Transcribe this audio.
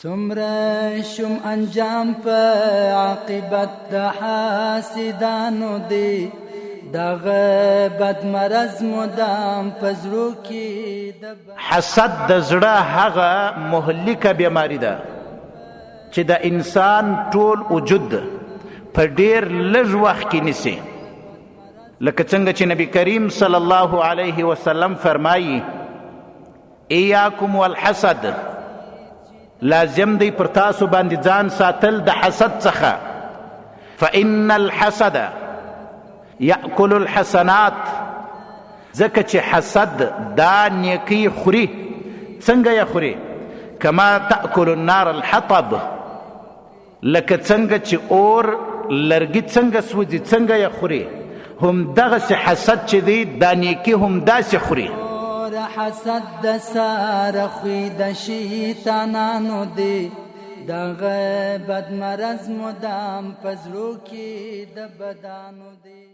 څومره شم انجام په عاقبت د حاسدانو دی دغه بد مرض مدام په زړو کې حسد د زړه هغه مهلکه بیماری ده چې د انسان ټول وجود په ډیر لږ وخت کې نیسي لکه څنګه چې نبی کریم صلی الله علیه وسلم فرمایي ایاکم والحسد لازم دی پر تاسو باندې ځان ساتل د حسد څخه فإن الحسد یأکل الحسنات ځکه چې حسد دا نیکي خوري څنګه یې خوري کما تأکل النار الحطب لکه څنګه چې اور لرګي څنګه سوځي څنګه یې خوري هم دغسې حسد چې دی دا نیکي هم داسې خوري حسد د ساره خوی د شیطانانو دی دغه بد مرض مدام په زړو کې د بدانو دی